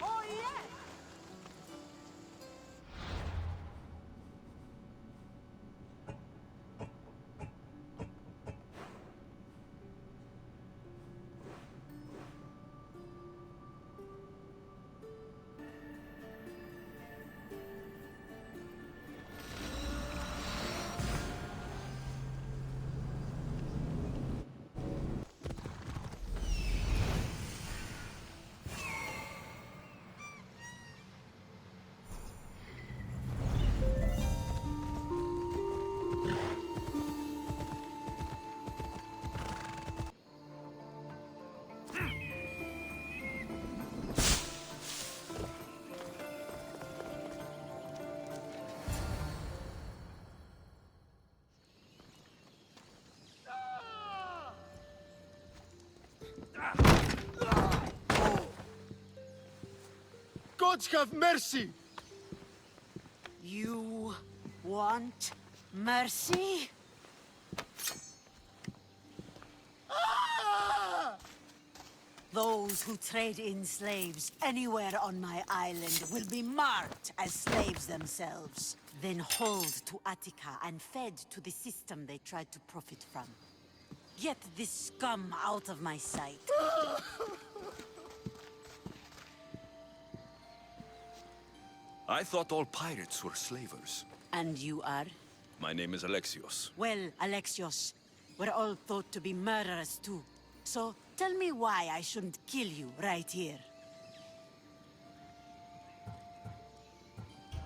Oh, yes! Gods have mercy! You want mercy? Those who trade in slaves anywhere on my island will be marked as slaves themselves, then hauled to Attica and fed to the system they tried to profit from. Get this scum out of my sight. I thought all pirates were slavers. And you are? My name is Alexios. Well, Alexios, we're all thought to be murderers too. So, tell me why I shouldn't kill you right here.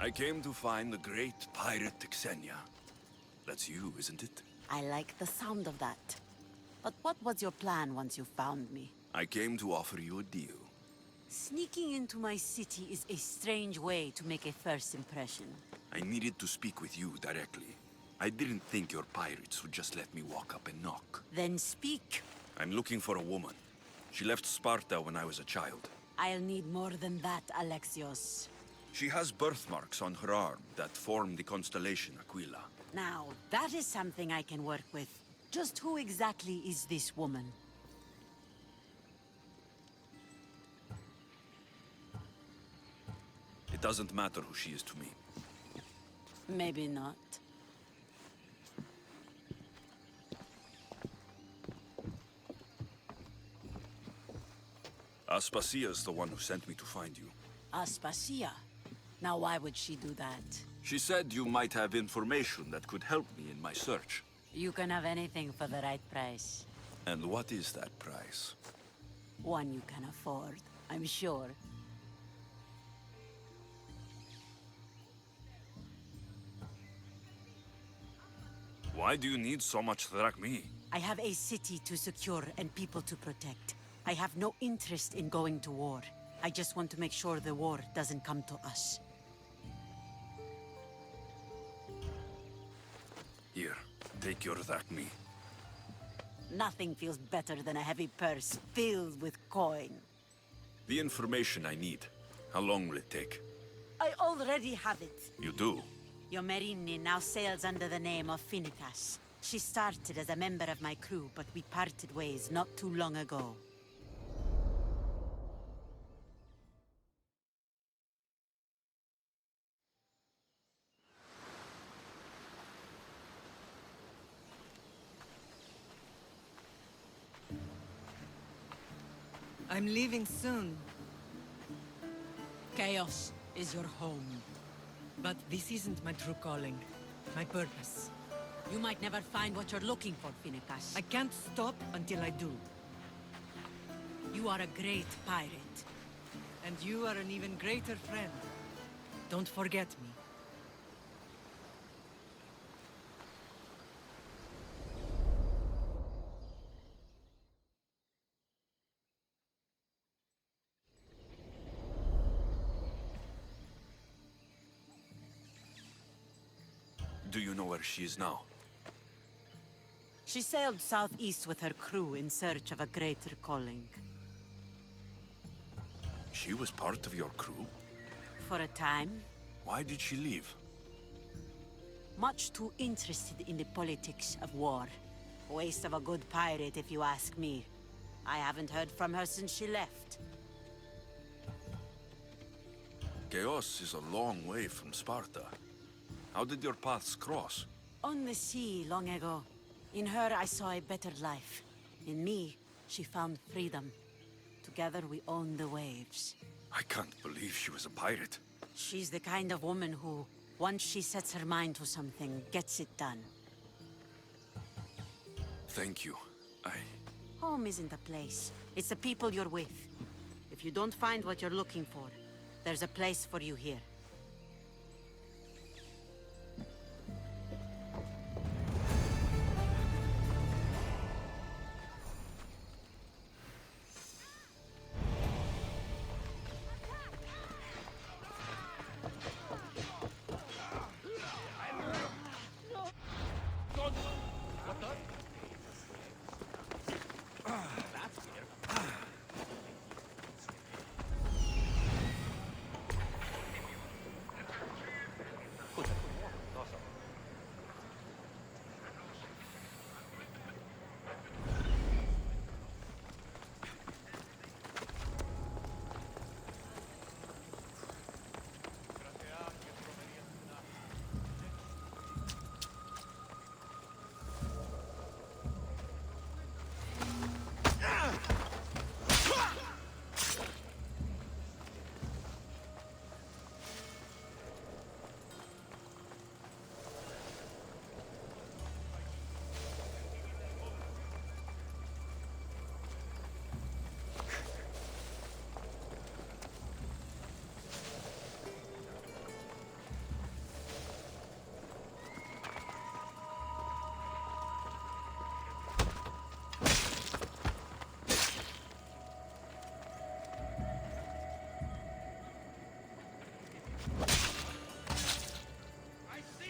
I came to find the great pirate Xenia. That's you, isn't it? I like the sound of that. But what was your plan once you found me? I came to offer you a deal. Sneaking into my city is a strange way to make a first impression. I needed to speak with you directly. I didn't think your pirates would just let me walk up and knock. Then speak. I'm looking for a woman. She left Sparta when I was a child. I'll need more than that, Alexios. She has birthmarks on her arm that form the constellation Aquila. Now, that is something I can work with. Just who exactly is this woman? It doesn't matter who she is to me. Maybe not. Aspasia's the one who sent me to find you. Aspasia? Now why would she do that? She said you might have information that could help me in my search. You can have anything for the right price. And what is that price? One you can afford, I'm sure. Why do you need so much drachmi? I have a city to secure and people to protect. I have no interest in going to war. I just want to make sure the war doesn't come to us. Here, take your drachmi. Nothing feels better than a heavy purse filled with coin. The information I need. How long will it take? I already have it. You do? Your Merini now sails under the name of Phineas. She started as a member of my crew, but we parted ways not too long ago. I'm leaving soon, Chaos is your home. but this isn't my true calling. My purpose. You might never find what you're looking for, Phineas. I can't stop until I do. You are a great pirate. And you are an even greater friend. Don't forget me. Do you know where she is now? She sailed southeast with her crew in search of a greater calling. She was part of your crew? For a time, Why did she leave? much too interested in the politics of war. Waste of a good pirate, if you ask me. I haven't heard from her since she left. Chaos is a long way from Sparta. How did your paths cross? On the sea, long ago. In her, I saw a better life. In me, she found freedom. Together, we own the waves. I can't believe she was a pirate. She's the kind of woman who, once she sets her mind to something, gets it done. Thank you. Home isn't a place. It's the people you're with. If you don't find what you're looking for, there's a place for you here.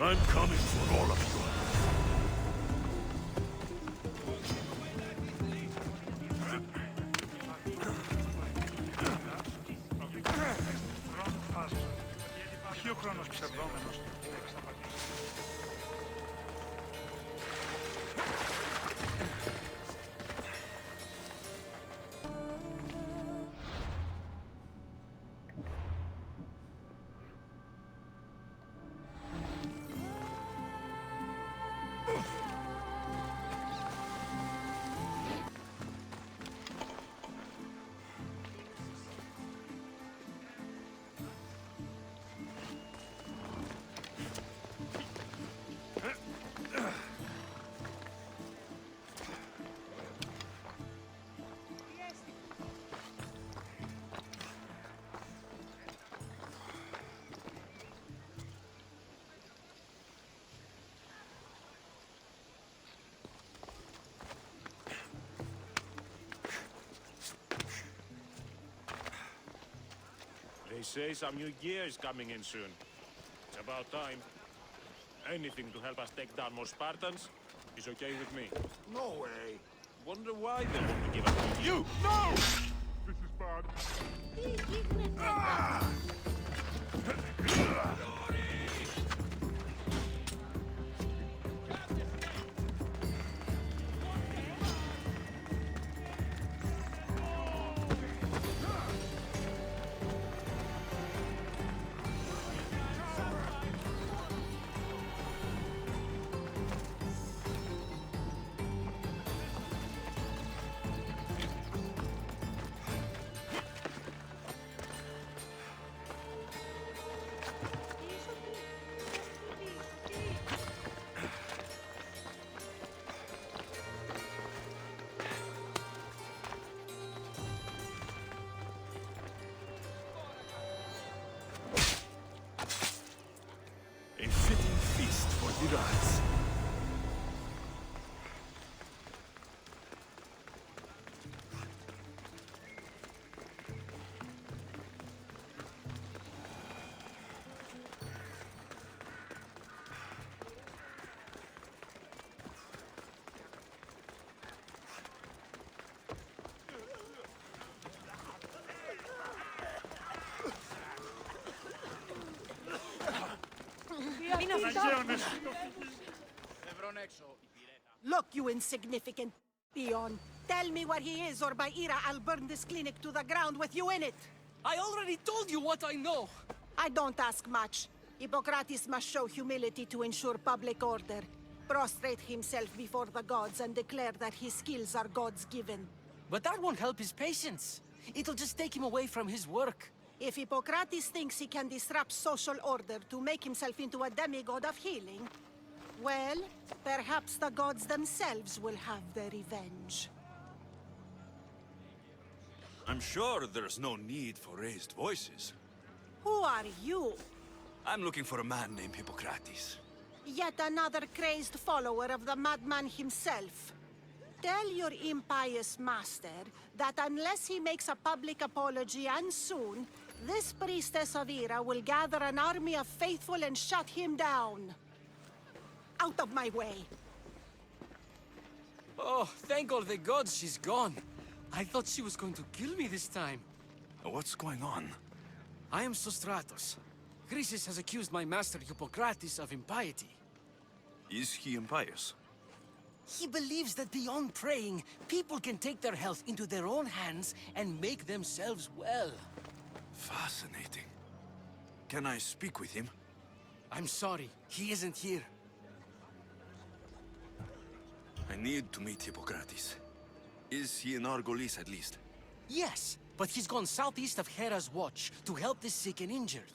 I'm coming for all of you. They say some new gear is coming in soon. It's about time. Anything to help us take down more Spartans is okay with me. No way. Wonder why they want to give us new gear. You! No! This is bad. A fitting feast for the gods. Look, you insignificant peon. Tell me where he is, or by Ira, I'll burn this clinic to the ground with you in it. I already told you what I know. I don't ask much. Hippocrates must show humility to ensure public order. Prostrate himself before the gods and declare that his skills are gods given. But that won't help his patients. It'll just take him away from his work. If Hippocrates thinks he can disrupt social order to make himself into a demigod of healing, well, perhaps the gods themselves will have their revenge. I'm sure there's no need for raised voices. Who are you? I'm looking for a man named Hippocrates. Yet another crazed follower of the madman himself. Tell your impious master that unless he makes a public apology, and soon, this priestess of Ira will gather an army of faithful and shut him down. Out of my way. Oh, thank all the gods she's gone. I thought she was going to kill me this time. What's going on? I am Sostratos. Chrysis has accused my master Hippocrates of impiety. Is he impious? He believes that beyond praying, people can take their health into their own hands and make themselves well. Fascinating. Can I speak with him? I'm sorry, he isn't here. I need to meet Hippocrates. Is he in Argolis at least? Yes, but he's gone southeast of Hera's Watch to help the sick and injured.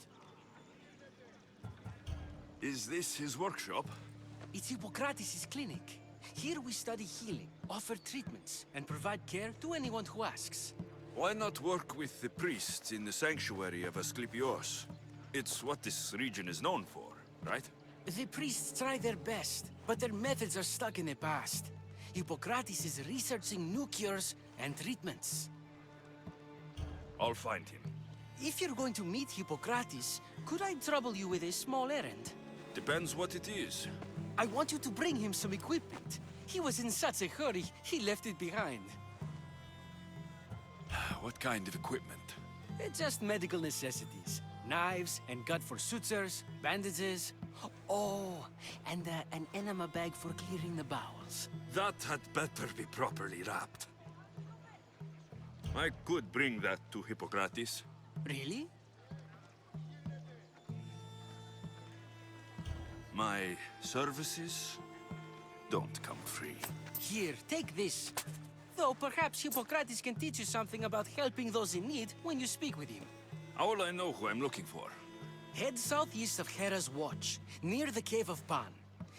Is this his workshop? It's Hippocrates' clinic. Here we study healing, offer treatments, and provide care to anyone who asks. Why not work with the priests in the sanctuary of Asclepios? It's what this region is known for, right? The priests try their best, but their methods are stuck in the past. Hippocrates is researching new cures and treatments. I'll find him. If you're going to meet Hippocrates, could I trouble you with a small errand? Depends what it is. I want you to bring him some equipment. He was in such a hurry, he left it behind. What kind of equipment? Just medical necessities. Knives and gut for sutures, bandages. Oh, and an enema bag for clearing the bowels. That had better be properly wrapped. I could bring that to Hippocrates. Really? My services don't come free. Here, take this. Though perhaps Hippocrates can teach you something about helping those in need when you speak with him. How will I know who I'm looking for? Head southeast of Hera's Watch, near the Cave of Pan.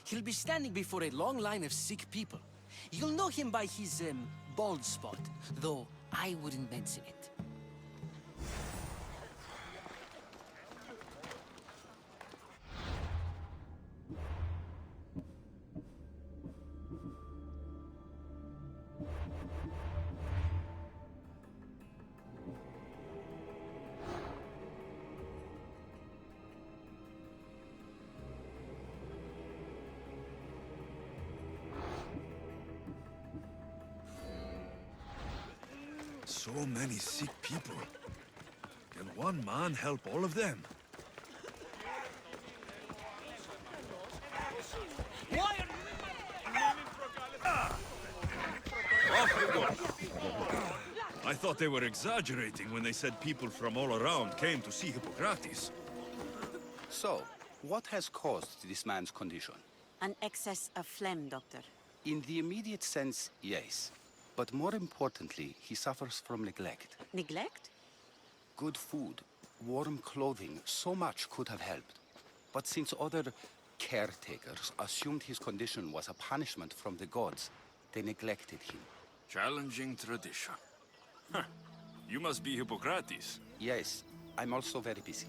He'll be standing before a long line of sick people. You'll know him by his, bald spot, though I wouldn't mention it. So many sick people. Can one man help all of them? Off you go. I thought they were exaggerating when they said people from all around came to see Hippocrates. So, what has caused this man's condition? An excess of phlegm, Doctor. In the immediate sense, yes. But more importantly, he suffers from neglect. Neglect? Good food, warm clothing, so much could have helped. But since other caretakers assumed his condition was a punishment from the gods, they neglected him. Challenging tradition. Huh. You must be Hippocrates. Yes, I'm also very busy.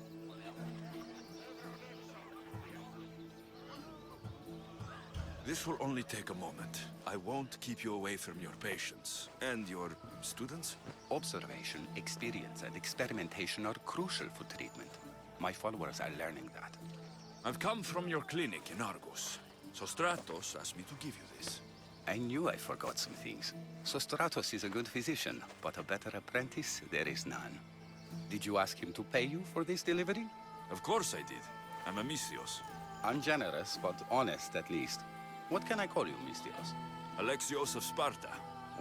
This will only take a moment. I won't keep you away from your patients. And your students? Observation, experience, and experimentation are crucial for treatment. My followers are learning that. I've come from your clinic in Argos. Sostratos asked me to give you this. I knew I forgot some things. Sostratos is a good physician, but a better apprentice there is none. Did you ask him to pay you for this delivery? Of course I did. I'm a Mystios. Ungenerous, but honest at least. What can I call you, Mystios? Alexios of Sparta.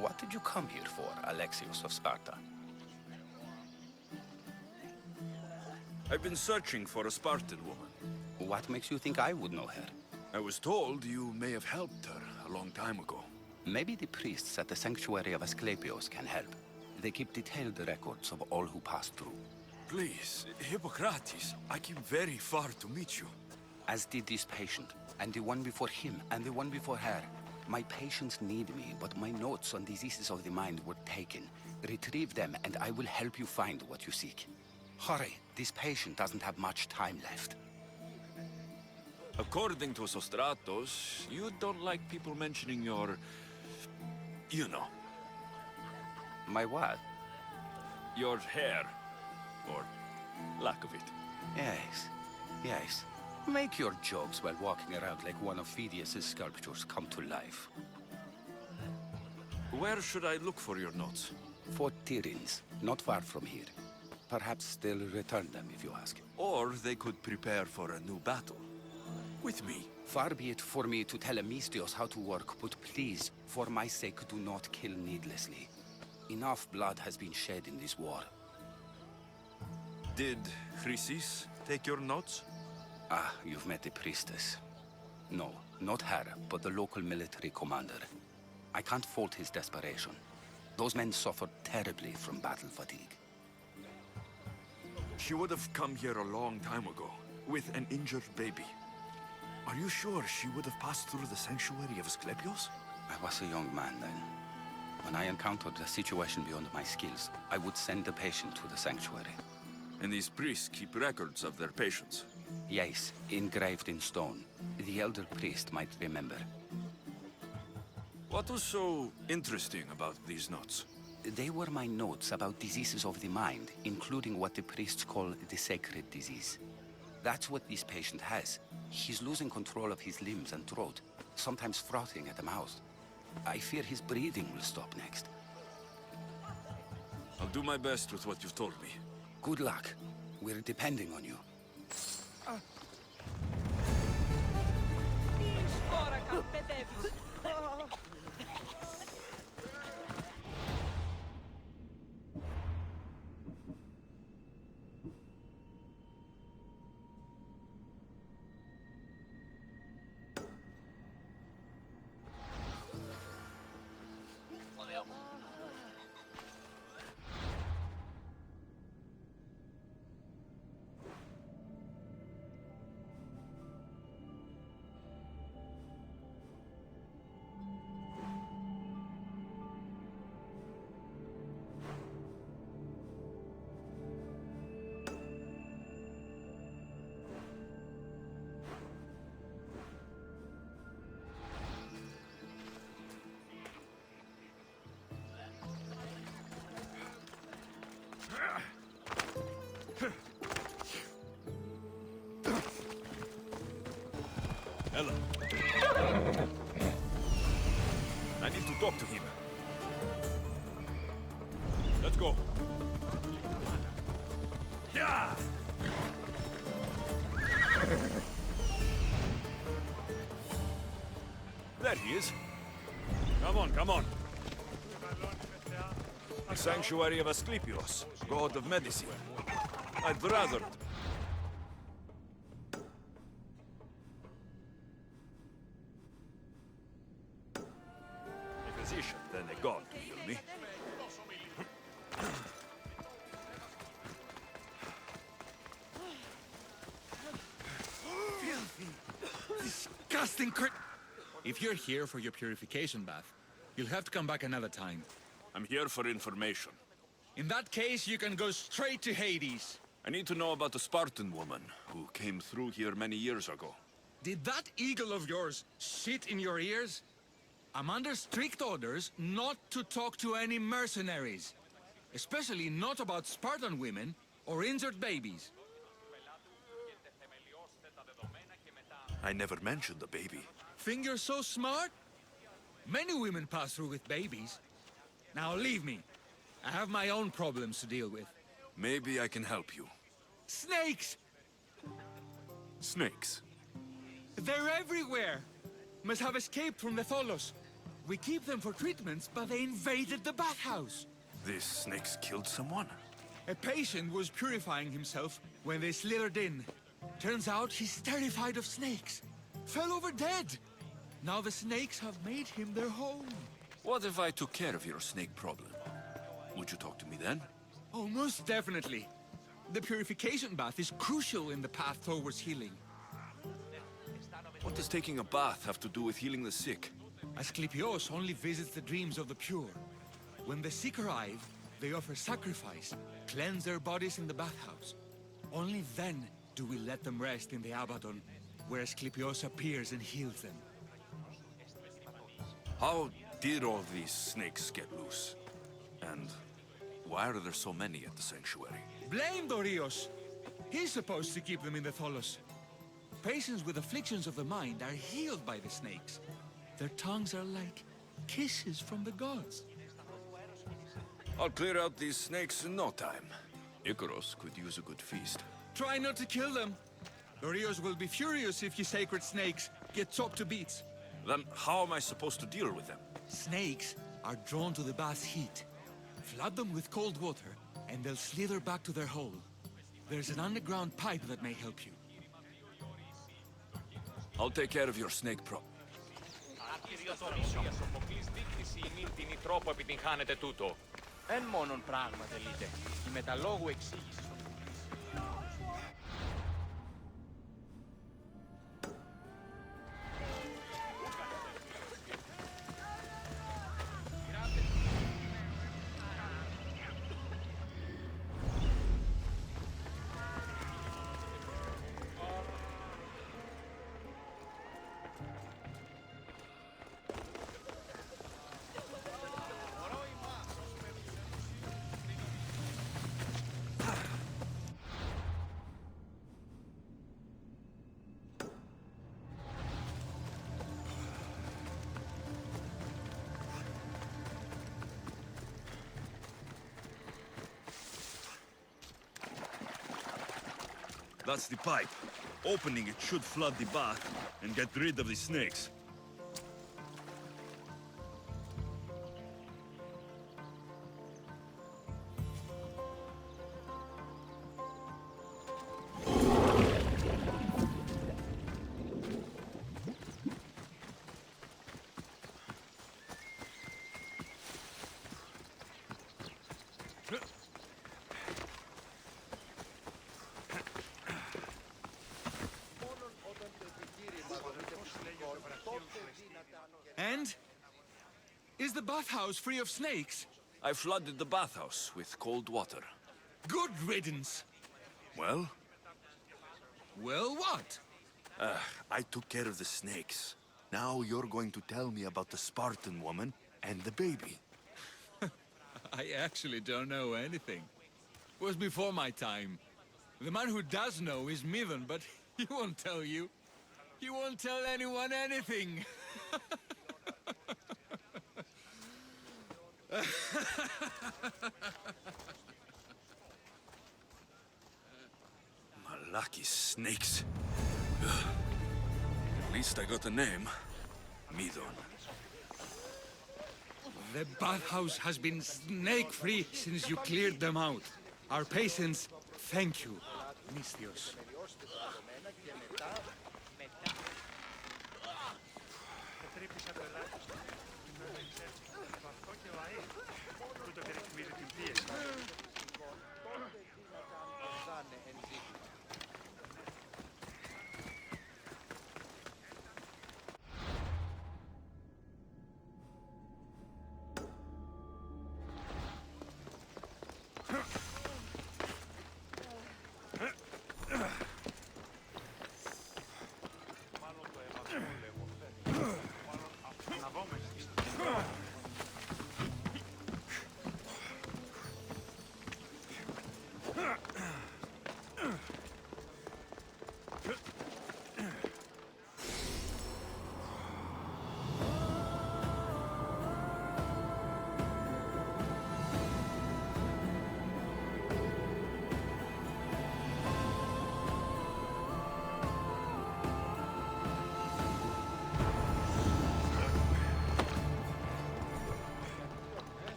What did you come here for, Alexios of Sparta? I've been searching for a Spartan woman. What makes you think I would know her? I was told you may have helped her a long time ago. Maybe the priests at the sanctuary of Asclepios can help. They keep detailed records of all who pass through. Please, Hippocrates, I came very far to meet you. As did this patient, and the one before him, and the one before her. My patients need me, but my notes on diseases of the mind were taken. Retrieve them, and I will help you find what you seek. Hurry, this patient doesn't have much time left. According to Sostratos, you don't like people mentioning your... you know, My what? your hair. Or lack of it. Yes. Make your jokes while walking around like one of Phidias' sculptures come to life. Where should I look for your notes? For Tyrins, not far from here. Perhaps they'll return them if you ask. Or they could prepare for a new battle. With me. Far be it for me to tell Amistios how to work, but please, for my sake, do not kill needlessly. Enough blood has been shed in this war. Did Chrysis take your notes? Ah, you've met the priestess. No, not her, but the local military commander. I can't fault his desperation. Those men suffered terribly from battle fatigue. She would have come here a long time ago, with an injured baby. Are you sure she would have passed through the sanctuary of Asclepios? I was a young man then. When I encountered a situation beyond my skills, I would send the patient to the sanctuary. And these priests keep records of their patients. Yes, engraved in stone. The elder priest might remember. What was so interesting about these notes? They were my notes about diseases of the mind, including what the priests call the sacred disease. That's what this patient has. He's losing control of his limbs and throat, sometimes frothing at the mouth. I fear his breathing will stop next. I'll do my best with what you've told me. Good luck. We're depending on you. Ella. I need to talk to him. Let's go. Yeah! There he is. Come on. The sanctuary of Asclepios, god of medicine. I'd rather... a physician than a god to heal me. Disgusting crit! If you're here for your purification bath, you'll have to come back another time. I'm here for information. In that case, you can go straight to Hades. I need to know about the Spartan woman who came through here many years ago. Did that eagle of yours shit in your ears? I'm under strict orders not to talk to any mercenaries. Especially not about Spartan women or injured babies. I never mentioned the baby. Think you're so smart? Many women pass through with babies. Now leave me. I have my own problems to deal with. Maybe I can help you. Snakes! Snakes. They're everywhere! Must have escaped from the Tholos. We keep them for treatments, but they invaded the bathhouse. These snakes killed someone? A patient was purifying himself when they slithered in. Turns out he's terrified of snakes. Fell over dead. Now the snakes have made him their home. What if I took care of your snake problem? Would you talk to me then? Oh, most definitely. The purification bath is crucial in the path towards healing. What does taking a bath have to do with healing the sick? Asclepios only visits the dreams of the pure. When the sick arrive, they offer sacrifice, cleanse their bodies in the bathhouse. Only then do we let them rest in the Abaddon, where Asclepios appears and heals them. How did all these snakes get loose? And why are there so many at the sanctuary? Blame Dorios! He's supposed to keep them in the Tholos. Patients with afflictions of the mind are healed by the snakes. Their tongues are like kisses from the gods. I'll clear out these snakes in no time. Icaros could use a good feast. Try not to kill them. Dorios will be furious if you sacred snakes get chopped to bits. Then how am I supposed to deal with them? Snakes are drawn to the bath's heat. Flood them with cold water, and they'll slither back to their hole. There's an underground pipe that may help you. I'll take care of your snake problem. τρόπο επιτυγχάνετε τούτο. Εν μόνον πράγμα τελείτε. Η μεταλόγου εξήγηση. That's the pipe. Opening it should flood the bath and get rid of the snakes. And? Is the bathhouse free of snakes? I flooded the bathhouse with cold water. Good riddance. Well? Well, what? I took care of the snakes. Now you're going to tell me about the Spartan woman and the baby. I actually don't know anything. It was before my time. The man who does know is Midon, but he won't tell you. He won't tell anyone anything. Malaki snakes. At least I got a name. Midon. The bathhouse has been snake-free since you cleared them out. Our patients thank you, Misthios.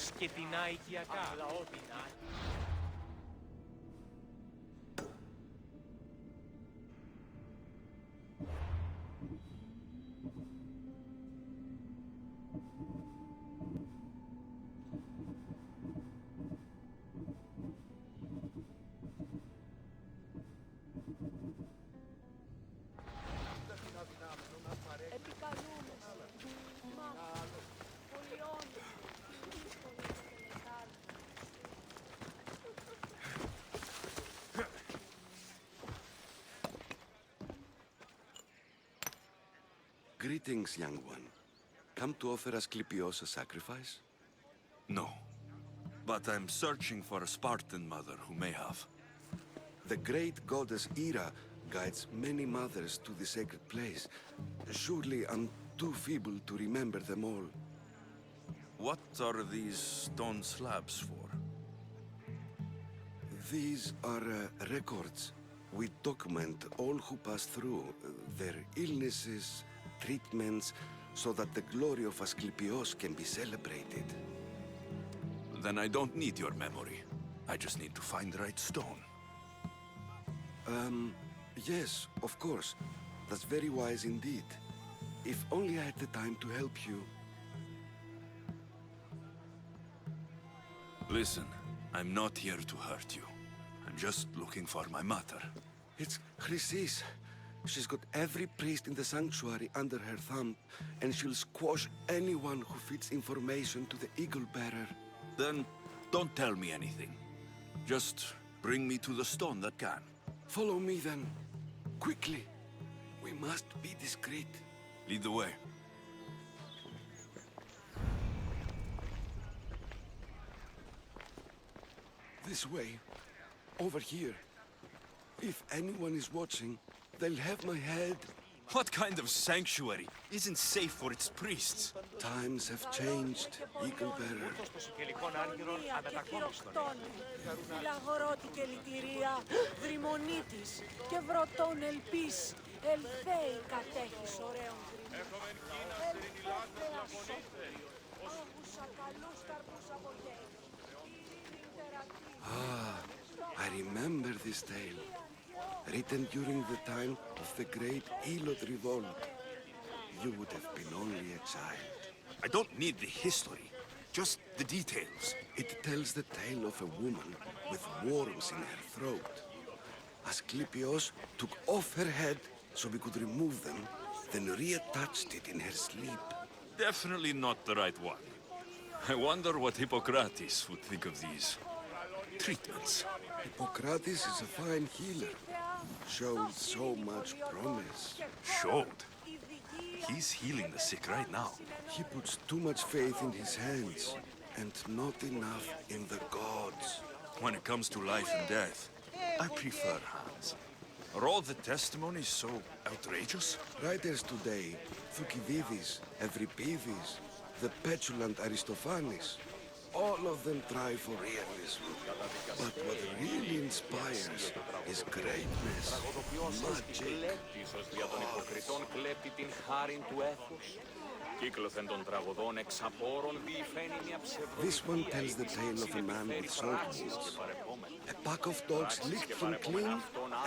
σκετινά οικιακά. Greetings, young one. Come to offer Asclepios a sacrifice? No. But I'm searching for a Spartan mother who may have. The great goddess Ira guides many mothers to the sacred place. Surely I'm too feeble to remember them all. What are these stone slabs for? These are records. We document all who pass through, their illnesses, treatments, so that the glory of Asclepios can be celebrated. Then I don't need your memory. I just need to find the right stone. Yes, of course. That's very wise indeed. If only I had the time to help you. Listen, I'm not here to hurt you. I'm just looking for my mother. It's Chrysis. She's got every priest in the sanctuary under her thumb, and she'll squash anyone who feeds information to the Eagle Bearer. Then don't tell me anything. Just bring me to the stone that can. Follow me then. Quickly. We must be discreet. Lead the way. This way. Over here. If anyone is watching, they'll have my head. What kind of sanctuary isn't safe for its priests? Times have changed, Eagle Bearer. Φιλαγορώτη και λυτηρία, δρυμονίτης και βροτών ελπίς, ελθέη κατέχεις ωραίων I remember this tale. Written during the time of the great Elot revolt. You would have been only a child. I don't need the history, just the details. It tells the tale of a woman with worms in her throat. Asclepios took off her head so we could remove them, then reattached it in her sleep. Definitely not the right one. I wonder what Hippocrates would think of these treatments. Hippocrates is a fine healer. Showed so much promise. Showed? He's healing the sick right now. He puts too much faith in his hands, and not enough in the gods. When it comes to life and death, I prefer hands. Are all the testimonies so outrageous? Writers today, Thucydides, Euripides, the petulant Aristophanes, all of them try for realism. But what really inspires is greatness, magic. This one tells the tale of a man with salt wounds. A pack of dogs licked him clean,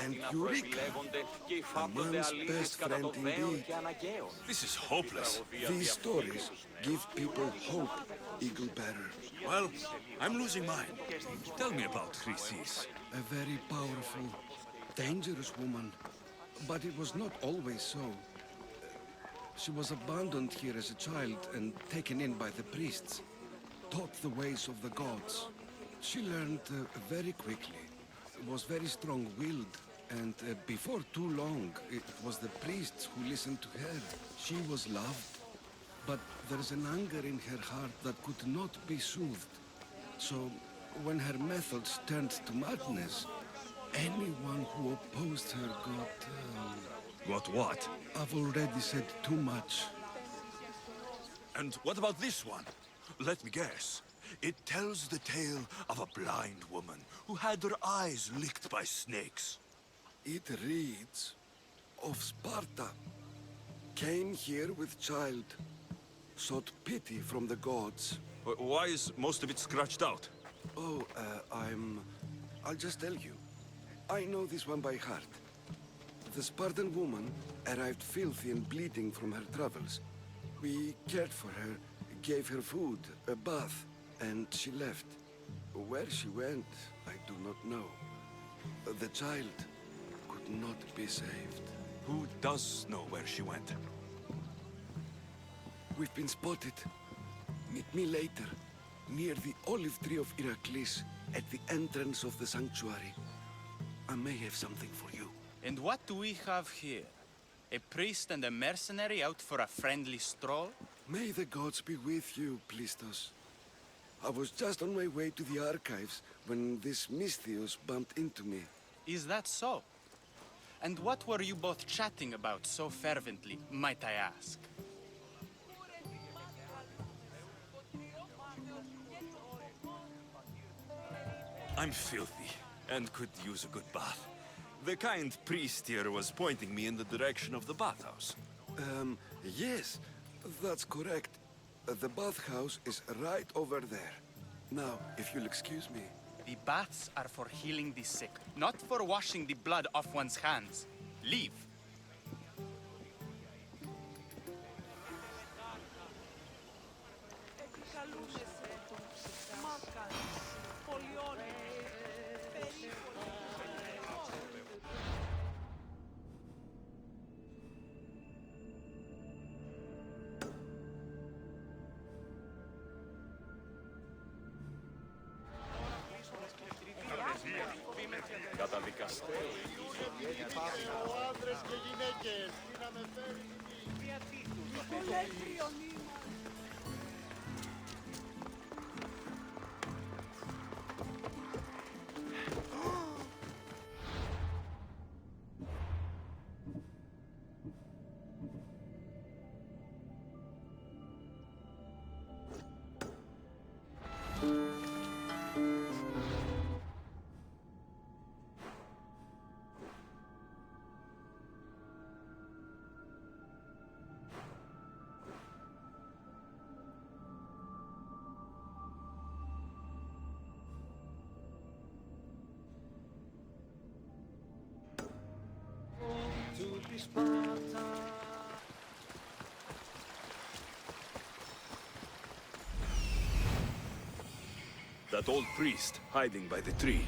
and Eureka! A man's best friend indeed. This is hopeless. These stories give people hope, Eagle Bearer. Well, I'm losing mine. Tell me about Chrysis. A very powerful, dangerous woman. But it was not always so. She was abandoned here as a child and taken in by the priests. Taught the ways of the gods. She learned very quickly. Was very strong-willed. And before too long, it was the priests who listened to her. She was loved. But there's an anger in her heart that could not be soothed. So, when her methods turned to madness, anyone who opposed her got... Got what? I've already said too much. And what about this one? Let me guess. It tells the tale of a blind woman who had her eyes licked by snakes. It reads of Sparta. Came here with child. sought pity from the gods. Why is most of it scratched out? Oh, I'll just tell you. I know this one by heart. The Spartan woman arrived filthy and bleeding from her travels. We cared for her, gave her food, a bath, and she left. Where she went, I do not know. The child could not be saved. Who does know where she went? We've been spotted. Meet me later, near the olive tree of Heracles, at the entrance of the sanctuary. I may have something for you. And what do we have here? A priest and a mercenary out for a friendly stroll? May the gods be with you, Plistos. I was just on my way to the archives when this Misthios bumped into me. Is that so? And what were you both chatting about so fervently, might I ask? I'm filthy, and could use a good bath. The kind priest here was pointing me in the direction of the bathhouse. Yes, that's correct. The bathhouse is right over there. Now, if you'll excuse me. The baths are for healing the sick, not for washing the blood off one's hands. Leave. That old priest hiding by the tree.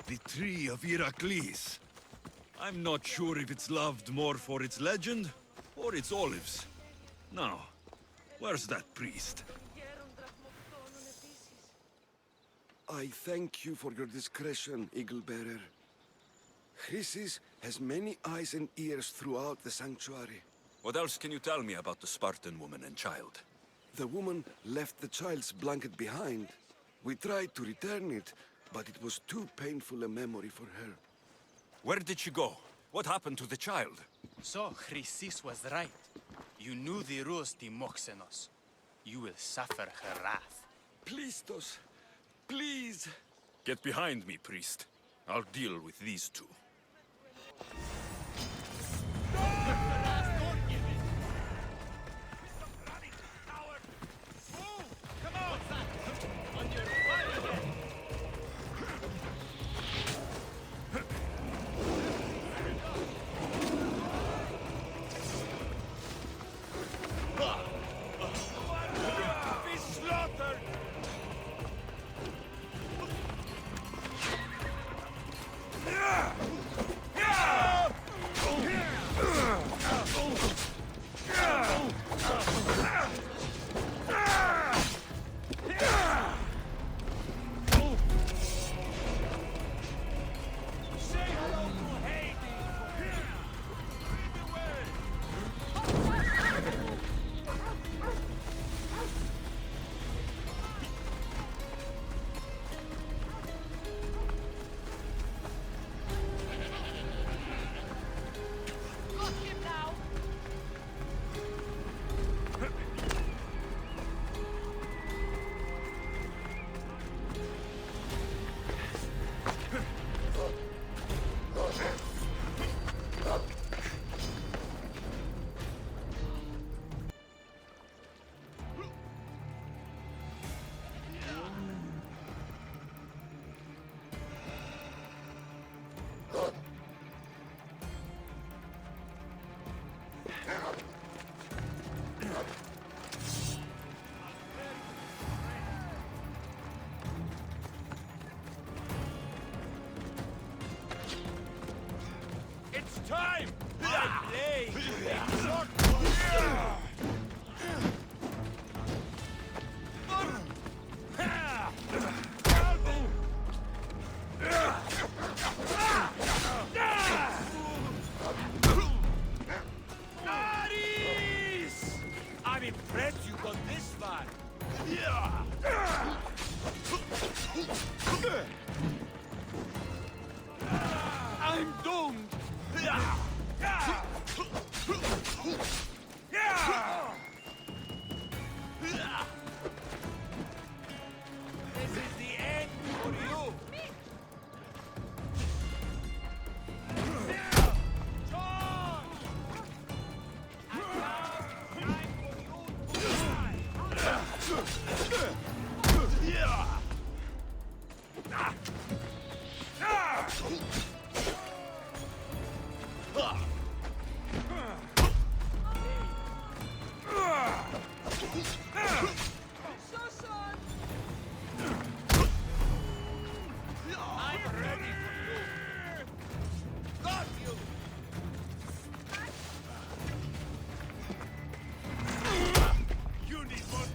The tree of Heracles. I'm not sure if it's loved more for its legend or its olives. Now, where's that priest? I thank you for your discretion, Eagle-bearer. Chrysis has many eyes and ears throughout the sanctuary. What else can you tell me about the Spartan woman and child? The woman left the child's blanket behind. We tried to return it, but it was too painful a memory for her. Where did she go? What happened to the child? So, Chrysis was right. You knew the rules, Timoxenos. You will suffer her wrath. Plistos, please! Get behind me, priest. I'll deal with these two. time! I play! I'm impressed you got this far. I'm doomed. This is the end for you. I'm ready for you. Got you. You need more.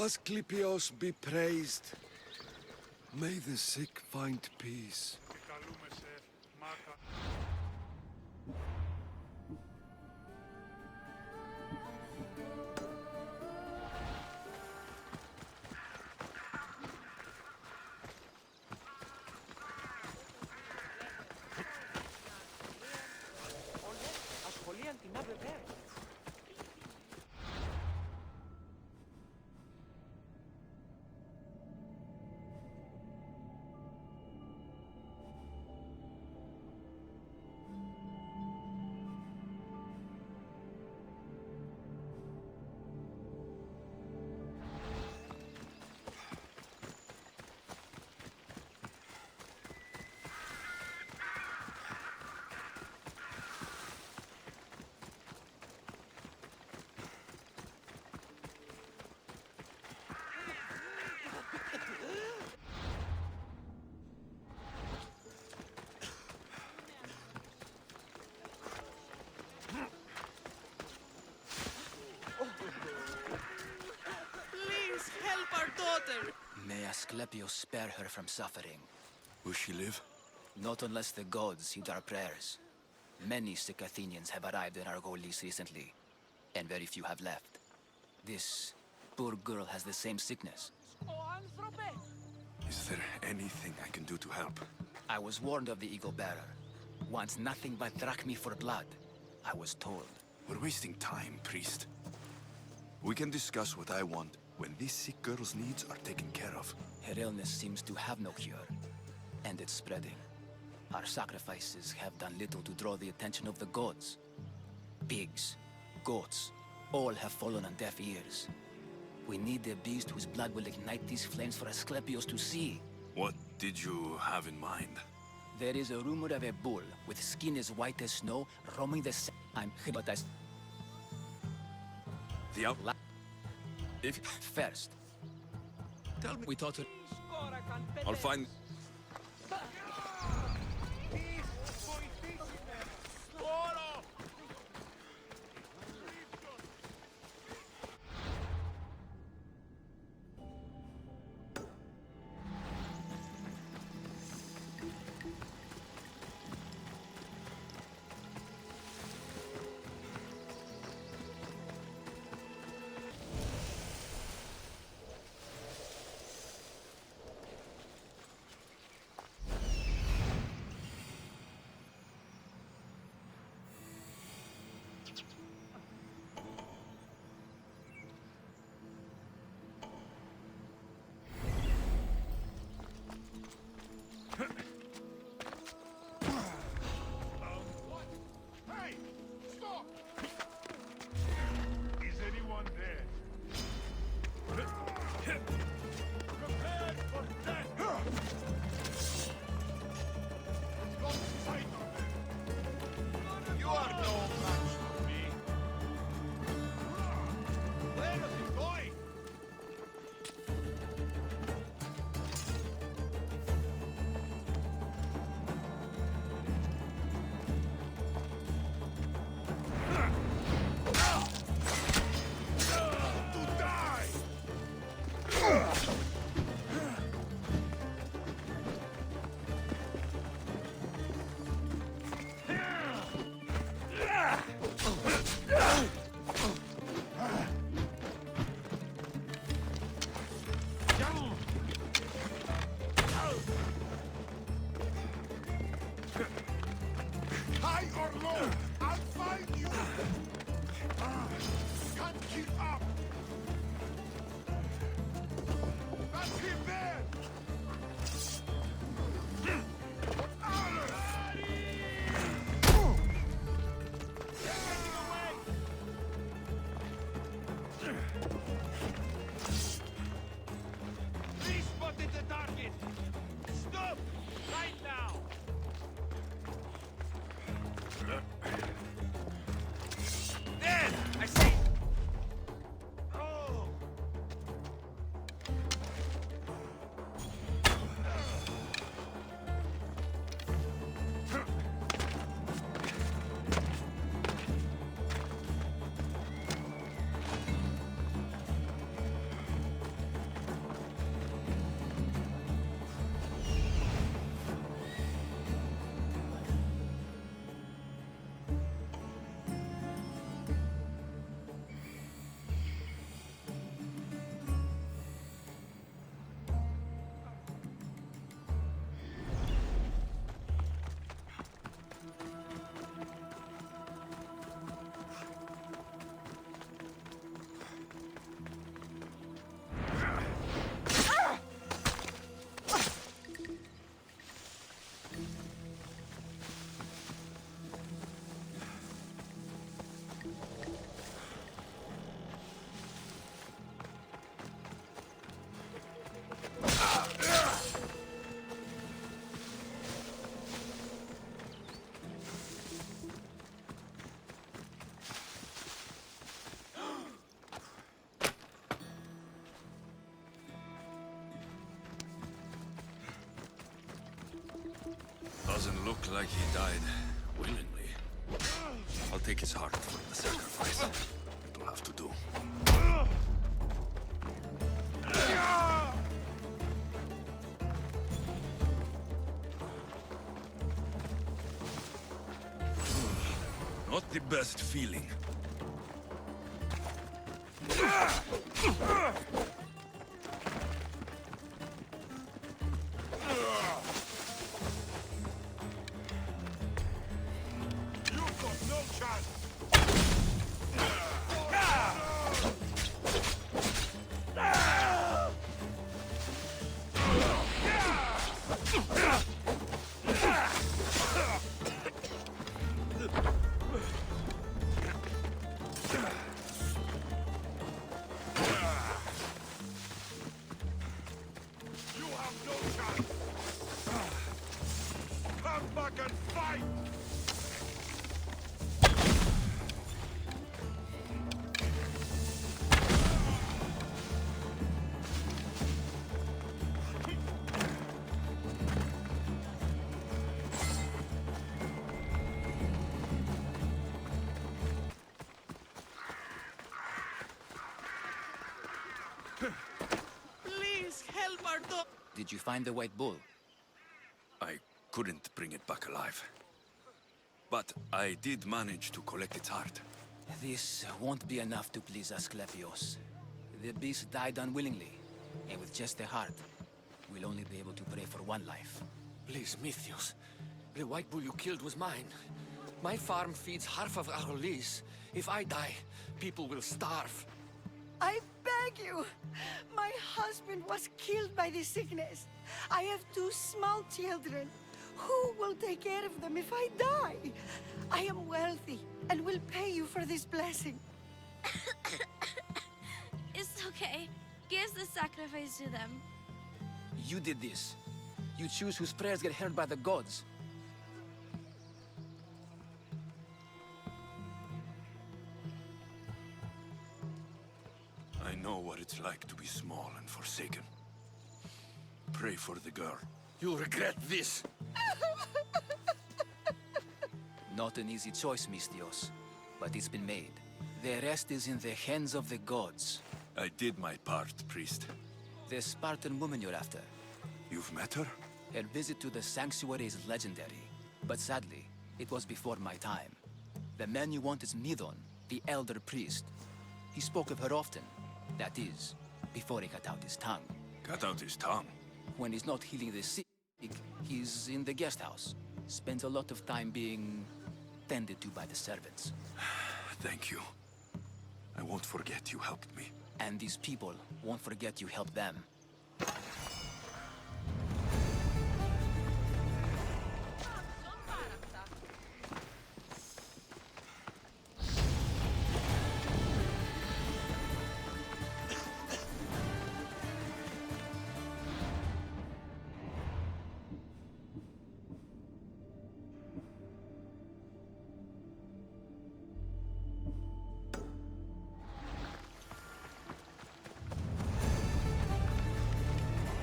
Asclepios be praised. May the sick find peace. May Asclepios spare her from suffering. Will she live? Not unless the gods heed our prayers. Many sick Athenians have arrived in Argolis recently, and very few have left. This poor girl has the same sickness. Is there anything I can do to help? I was warned of the Eagle Bearer. wants nothing but drachmi for blood, I was told. We're wasting time, priest. We can discuss what I want when this sick girl's needs are taken care of. Her illness seems to have no cure, and it's spreading. Our sacrifices have done little to draw the attention of the gods. Pigs, goats, all have fallen on deaf ears. We need a beast whose blood will ignite these flames for Asclepios to see. What did you have in mind? There is a rumor of a bull with skin as white as snow roaming the I'm hypnotized. The outla... If first, Tell me... we thought it. I'll find... Doesn't look like he died willingly. I'll take his heart for the sacrifice. It'll have to do. Not the best feeling. back and fight! Please help our dog. Did you find the white bull? I couldn't bring it back alive. But I did manage to collect its heart. This won't be enough to please Asclepios. The beast died unwillingly, and with just the heart, we'll only be able to pray for one life. Please, Mythios. The white bull you killed was mine. My farm feeds half of our lease. If I die, people will starve. I beg you! My husband was killed by this sickness. I have 2 small children. Who will take care of them if I die? I am wealthy and will pay you for this blessing. It's okay. Give the sacrifice to them. You did this. You choose whose prayers get heard by the gods. I know what it's like to be small and forsaken. Pray for the girl. You'll regret this. Not an easy choice, Mystios, but it's been made. The rest is in the hands of the gods. I did my part, priest. The Spartan woman you're after. You've met her? Her visit to the sanctuary is legendary, but sadly, it was before my time. The man you want is Midon, the elder priest. He spoke of her often. That is, before he cut out his tongue. Cut out his tongue? When he's not healing the sick, he's in the guest house. Spends a lot of time being tended to by the servants. Thank you. I won't forget you helped me. And these people won't forget you helped them.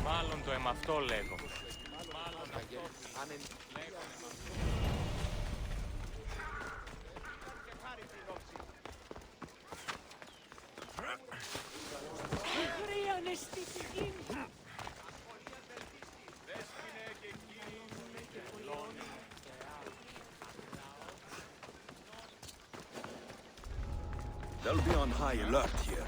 Μάλλον το εμαυτό λέγω. They'll be on high alert here.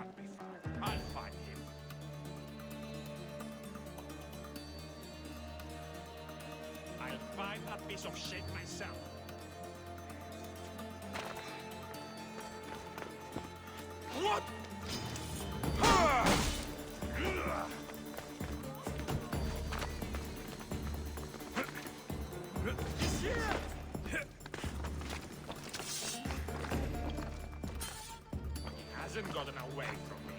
can't be far. I'll find him. I'll find that piece of shit myself. What? He's here! He hasn't gotten away from me.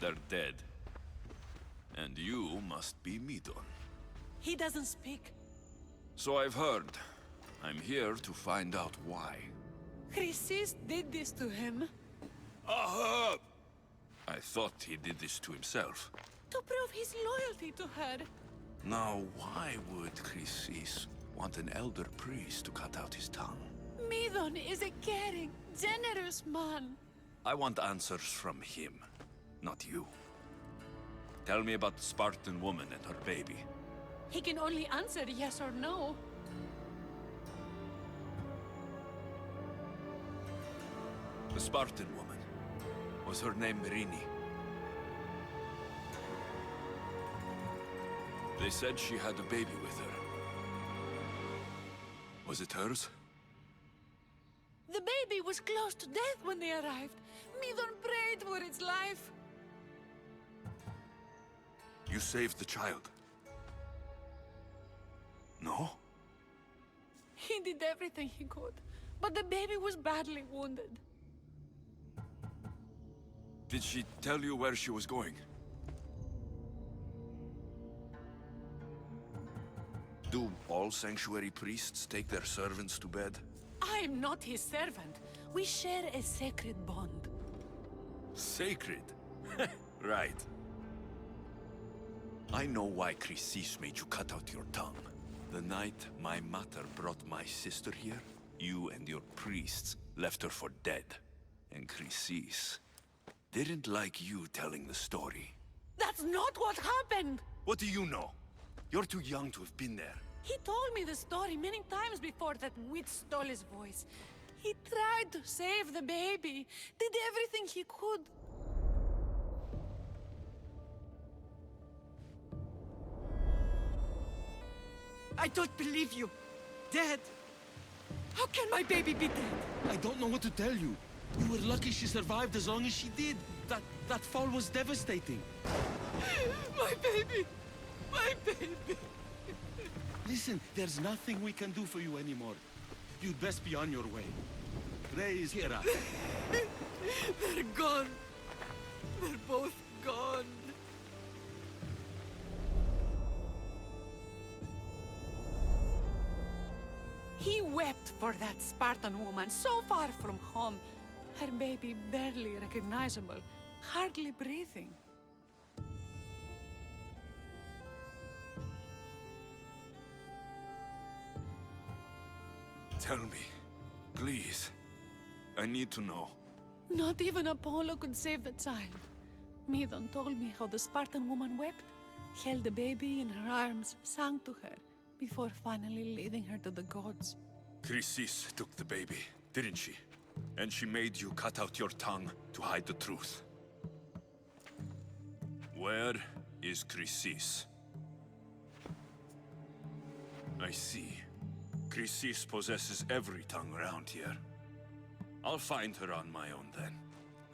They're dead. And you must be Midon. He doesn't speak. So I've heard. I'm here to find out why. Chrysis did this to him. Aha! I thought he did this to himself. To prove his loyalty to her. Now, why would Chrysis want an elder priest to cut out his tongue? Midon is a caring, generous man. I want answers from him, not you. Tell me about the Spartan woman and her baby. He can only answer yes or no. The Spartan woman. Was her name Merini? They said she had a baby with her. Was it hers? The baby was close to death when they arrived. Midon prayed for its life. You saved the child? No? He did everything he could, but the baby was badly wounded. Did she tell you where she was going? Do all sanctuary priests take their servants to bed? I am not his servant. We share a sacred bond. Sacred? Right. I know why Chrysis made you cut out your tongue. The night my mother brought my sister here, you and your priests left her for dead. And Chrysis didn't like you telling the story. That's not what happened! What do you know? You're too young to have been there. He told me the story many times before that witch stole his voice. He tried to save the baby, did everything he could. I don't believe you. Dead? How can my baby be dead? I don't know what to tell you. You were lucky she survived as long as she did. That fall was devastating. My baby! My baby! Listen, there's nothing we can do for you anymore. You'd best be on your way. Praise Hera. They're gone. They're both gone. He wept for that Spartan woman so far from home. Her baby barely recognizable. hardly breathing. Tell me, please. I need to know. Not even Apollo could save the child. Medon told me how the Spartan woman wept, held the baby in her arms, sang to her, before finally leading her to the gods. Chrysis took the baby, didn't she? And she made you cut out your tongue to hide the truth. Where is Chrysis? I see. Chrysis possesses every tongue around here. I'll find her on my own then,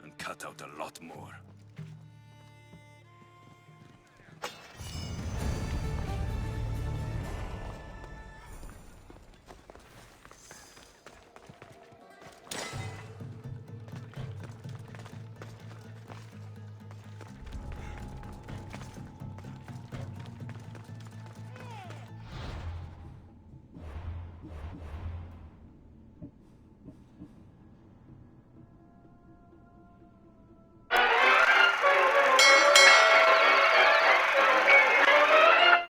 and cut out a lot more.